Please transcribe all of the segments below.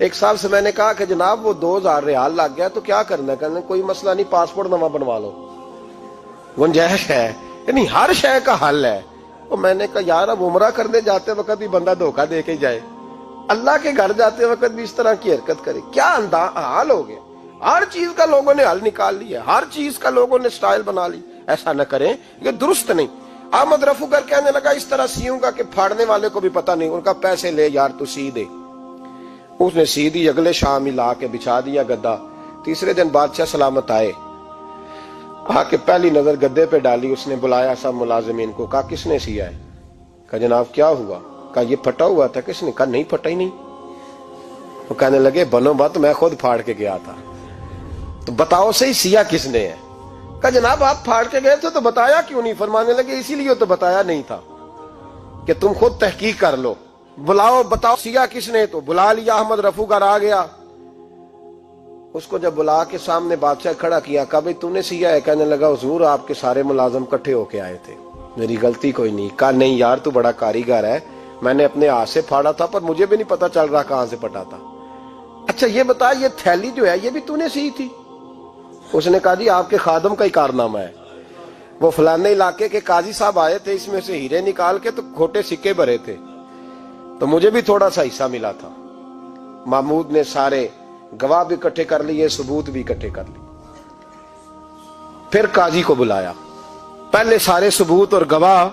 ایک صاحب سے میں نے کہا کہ جناب وہ 2000 ریال لگ گیا تو کیا کرنا ہے؟ کہنے کوئی مسئلہ نہیں، پاسپورٹ نواں بنوا لو، گنجائش ہے، یعنی ہر شے کا حل ہے۔ تو میں نے کہا یار اب عمرہ کرنے جاتے وقت بھی بندہ دھوکہ دے کے جائے، اللہ کے گھر جاتے وقت بھی اس طرح کی حرکت کرے، کیا حال ہو گیا؟ ہر چیز کا لوگوں نے حل نکال لیا، ہر چیز کا لوگوں نے سٹائل بنا لی۔ ایسا نہ کریں، یہ درست نہیں۔ احمد رفو گر کہنے لگا اس طرح سیوں گا کہ پھاڑنے والے کو بھی پتہ نہیں، ان کا پیسے لے یار تو سی دے۔ اس نے سی دی، اگلے شام ہی لا کے بچھا دیا گدا۔ تیسرے دن بادشاہ سلامت آئے، آ کے پہلی نظر گدے پہ ڈالی، اس نے بلایا سب ملازمین کو، کہا کس نے سیا ہے؟ کہا جناب کیا ہوا؟ کہا یہ پھٹا ہوا تھا۔ کس نے؟ کہا نہیں پھٹا ہی نہیں۔ وہ کہنے لگے بنو بات، میں خود پھاڑ کے گیا تھا، تو بتاؤ صحیح سیا کس نے ہے؟ کہا جناب آپ پھاڑ کے گئے تھے تو بتایا کیوں نہیں؟ فرمانے لگے اسی لیے تو بتایا نہیں تھا کہ تم خود تحقیق کر لو، بلاؤ بتاؤ سیا کس نے۔ تو بلا لیا، احمد رفو گر آ گیا۔ اس کو جب بلا کے سامنے بادشاہ کھڑا کیا، کہا بھئی تو نے سیا ہے؟ کہنے لگا حضور آپ کے سارے ملازم کٹھے ہو کے آئے تھے، میری غلطی کوئی نہیں۔ کہا نہیں یار تو بڑا کاریگر ہے، میں نے اپنے ہاتھ سے پھاڑا تھا پر مجھے بھی نہیں پتا چل رہا کہاں سے پھٹا تھا۔ اچھا یہ بتا یہ تھیلی جو ہے یہ بھی تو نے سی تھی؟ اس نے کہا جی آپ کے خادم کا ہی کارنامہ ہے، وہ فلانے علاقے کے قاضی صاحب آئے تھے، اس میں سے ہیرے نکال کے تو کھوٹے سکے بھرے تھے، تو مجھے بھی تھوڑا سا حصہ ملا تھا۔ محمود نے سارے گواہ بھی اکٹھے کر لیے، ثبوت بھی اکٹھے کر لیے۔ پھر قاضی کو بلایا، پہلے سارے ثبوت اور گواہ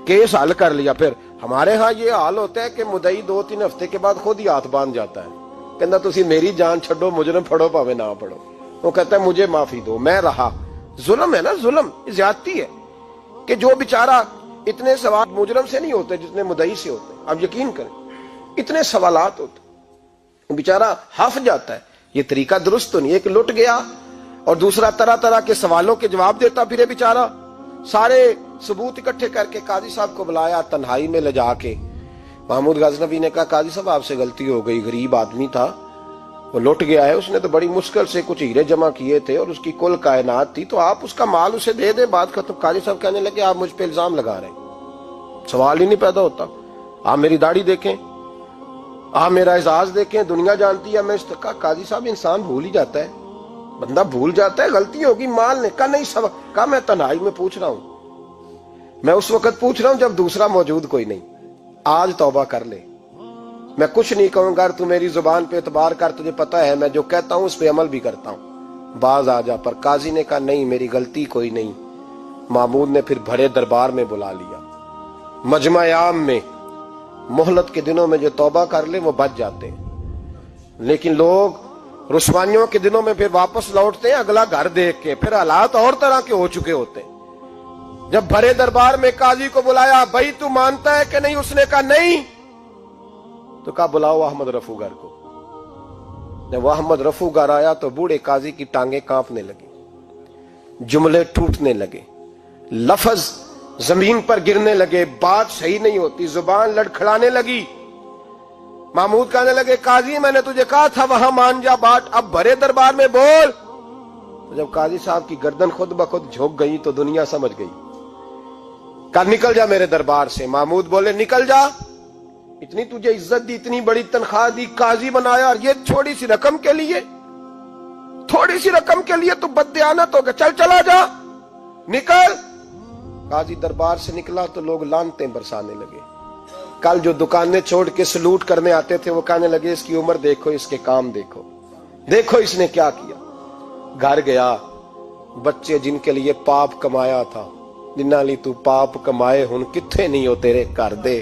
کیس حل کر لیا۔ پھر ہمارے ہاں یہ حال ہوتا ہے کہ مدعی 2-3 ہفتے کے بعد خود ہی ہاتھ باندھ جاتا ہے، کہنا تسی میری جان چھڈو، مجرم پھڑو پاوے نہ پڑھو۔ وہ کہتا ہے مجھے معافی دو، میں رہا۔ ظلم ہے نا، ظلم زیادتی ہے کہ جو بیچارہ اتنے سوال مجرم سے نہیں ہوتے جتنے مدعی سے ہوتے، اب یقین کریں اتنے سوالات ہوتے، بیچارہ ہف جاتا ہے۔ یہ طریقہ درست تو نہیں، ایک لٹ گیا اور دوسرا طرح طرح کے سوالوں کے جواب دیتا پھرے بیچارہ۔ سارے ثبوت اکٹھے کر کے قاضی صاحب کو بلایا، تنہائی میں لے جا کے محمود غزنوی نے کہا قاضی صاحب آپ سے غلطی ہو گئی، غریب آدمی تھا، وہ لٹ گیا ہے، اس نے تو بڑی مشکل سے کچھ ہیرے جمع کیے تھے اور اس کی کل کائنات تھی، تو آپ اس کا مال اسے دے دیں، بات ختم۔ قاضی صاحب کہنے لگے آپ مجھ پہ الزام لگا رہے ہیں، سوال ہی نہیں پیدا ہوتا، آپ میری داڑھی دیکھیں، آپ میرا اعزاز دیکھیں، دنیا جانتی ہے میں اس کا۔ قاضی صاحب انسان بھول ہی جاتا ہے، بندہ بھول جاتا ہے، غلطی ہوگی، مال نے کہا نہیں سب، کہا میں تنہائی میں پوچھ رہا ہوں، میں اس وقت پوچھ رہا ہوں جب دوسرا موجود کوئی نہیں، آج توبہ کر لے، میں کچھ نہیں کہوں گا، تو میری زبان پہ اعتبار کر، تجھے پتہ ہے میں جو کہتا ہوں اس پہ عمل بھی کرتا ہوں، باز آ جا۔ پر قاضی نے کہا نہیں میری غلطی کوئی نہیں۔ محمود نے پھر بڑے دربار میں بلا لیا، مجمع عام میں۔ مہلت کے دنوں میں جو توبہ کر لے وہ بچ جاتے ہیں، لیکن لوگ رسوائیوں کے دنوں میں پھر واپس لوٹتے ہیں اگلا گھر دیکھ کے، پھر حالات اور طرح کے ہو چکے ہوتے ہیں۔ جب بڑے دربار میں قاضی کو بلایا، بھائی تو مانتا ہے کہ نہیں؟ اس نے کہا نہیں۔ تو کہا بلاؤ احمد رفو گر کو۔ جب وہ احمد رفو گر آیا تو بوڑھے قاضی کی ٹانگیں کانپنے لگی، جملے ٹوٹنے لگے، لفظ زمین پر گرنے لگے، بات صحیح نہیں ہوتی، زبان لڑکھڑانے لگی۔ محمود کہنے لگے قاضی میں نے تجھے کہا تھا وہاں مان جا بات، اب بڑے دربار میں بول۔ تو جب قاضی صاحب کی گردن خود بخود جھک گئی تو دنیا سمجھ گئی، کہا نکل جا میرے دربار سے۔ محمود بولے نکل جا، اتنی تجھے عزت دی، اتنی بڑی تنخواہ دی، قاضی بنایا، اور یہ چھوٹی سی رقم کے لیے، تھوڑی سی رقم کے لیے تو بددیانت ہو گیا، چل چلا جا، نکل۔ قاضی دربار سے نکلا تو لوگ لعنتیں برسانے لگے۔ کل جو دکانیں چھوڑ کے سلوٹ کرنے آتے تھے وہ کہنے لگے اس کی عمر دیکھو، اس کے کام دیکھو، دیکھو اس نے کیا کیا۔ گھر گیا، بچے جن کے لیے پاپ کمایا تھا، جنہاں لی تو پاپ کمائے ہن کتھے نہیں ہو تیرے کر دے۔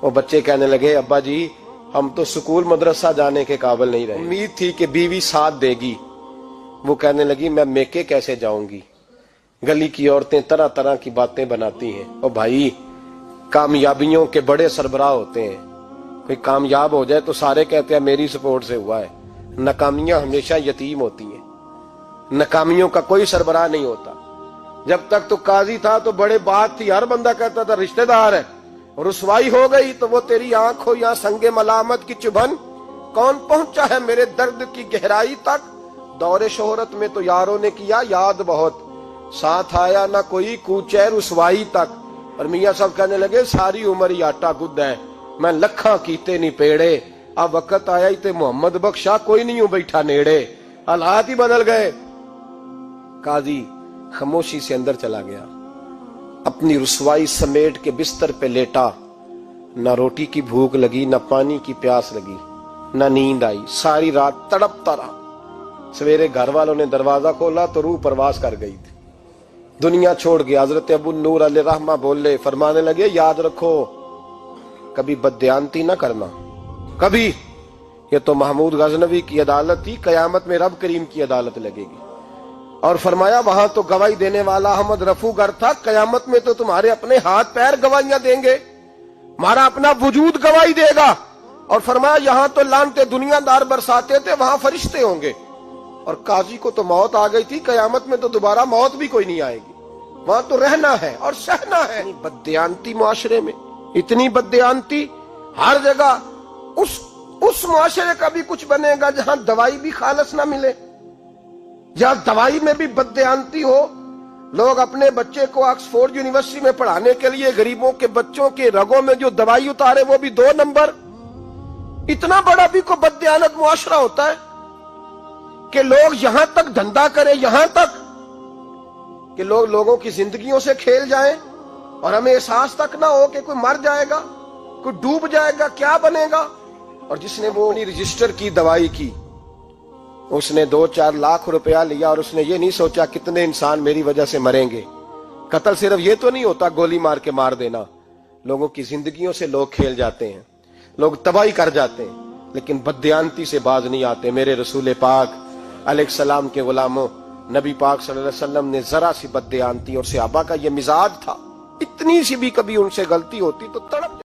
وہ بچے کہنے لگے ابا جی ہم تو سکول مدرسہ جانے کے قابل نہیں رہے، امید تھی کہ بیوی ساتھ دے گی۔ وہ کہنے لگی میں میکے کیسے جاؤں گی، گلی کی عورتیں طرح طرح کی باتیں بناتی ہیں۔ اور بھائی کامیابیوں کے بڑے سربراہ ہوتے ہیں، کوئی کامیاب ہو جائے تو سارے کہتے ہیں میری سپورٹ سے ہوا ہے، ناکامیاں ہمیشہ یتیم ہوتی ہیں، ناکامیوں کا کوئی سربراہ نہیں ہوتا۔ جب تک تو قاضی تھا تو بڑے بات تھی، ہر بندہ کہتا تھا رشتہ دار ہے، رسوائی ہو گئی تو وہ تیری آنکھ ہو یا سنگ ملامت کی چبھن، کون پہنچا ہے میرے درد کی گہرائی تک، دور شہرت میں تو یاروں نے کیا یاد بہت، ساتھ آیا نہ کوئی کوچے رسوائی تک۔ اور میاں صاحب کہنے لگے ساری عمر ہی آٹا گد ہے، میں لکھاں کیتے نہیں پیڑے، اب وقت آیا ہی تے محمد بخشا کوئی نہیں ہوں بیٹھا نیڑے، حالات ہی بدل گئے۔ قاضی خاموشی سے اندر چلا گیا، اپنی رسوائی سمیٹ کے بستر پہ لیٹا، نہ روٹی کی بھوک لگی، نہ پانی کی پیاس لگی، نہ نیند آئی، ساری رات تڑپتا رہا۔ سویرے گھر والوں نے دروازہ کھولا تو روح پرواز کر گئی تھی، دنیا چھوڑ گیا۔ حضرت ابو نور علیہ رحمہ بولے، فرمانے لگے یاد رکھو کبھی بددیانتی نہ کرنا، کبھی۔ یہ تو محمود غزنوی کی عدالت تھی، قیامت میں رب کریم کی عدالت لگے گی۔ اور فرمایا وہاں تو گواہی دینے والا احمد رفو گر تھا، قیامت میں تو تمہارے اپنے ہاتھ پیر گواہیاں دیں گے، ہمارا اپنا وجود گواہی دے گا۔ اور فرمایا یہاں تو لانتے دنیا دار برساتے تھے، وہاں فرشتے ہوں گے۔ اور قاضی کو تو موت آ گئی تھی، قیامت میں تو دوبارہ موت بھی کوئی نہیں آئے گی، وہاں تو رہنا ہے اور سہنا ہے۔ بددیانتی معاشرے میں، اتنی بددیانتی ہر جگہ۔ اس معاشرے کا بھی کچھ بنے گا جہاں دوائی بھی خالص نہ ملے، جہاں دوائی میں بھی بددیانتی ہو۔ لوگ اپنے بچے کو آکسفورڈ یونیورسٹی میں پڑھانے کے لیے غریبوں کے بچوں کے رگوں میں جو دوائی اتارے وہ بھی 2 نمبر۔ اتنا بڑا بھی کوئی بددیانت معاشرہ ہوتا ہے کہ لوگ یہاں تک دھندا کریں، یہاں تک کہ لوگ لوگوں کی زندگیوں سے کھیل جائیں اور ہمیں احساس تک نہ ہو کہ کوئی مر جائے گا، کوئی ڈوب جائے گا، کیا بنے گا۔ اور جس نے وہ اپنی رجسٹر کی دوائی کی، اس نے 2-4 لاکھ روپیہ لیا اور اس نے یہ نہیں سوچا کتنے انسان میری وجہ سے مریں گے۔ قتل صرف یہ تو نہیں ہوتا گولی مار کے مار دینا، لوگوں کی زندگیوں سے لوگ کھیل جاتے ہیں، لوگ تباہی کر جاتے ہیں، لیکن بددیانتی سے باز نہیں آتے۔ میرے رسول پاک علیہ السلام کے غلاموں، نبی پاک صلی اللہ علیہ وسلم نے ذرا سی بددیانتی، اور صحابہ کا یہ مزاج تھا، اتنی سی بھی کبھی ان سے غلطی ہوتی تو تڑپ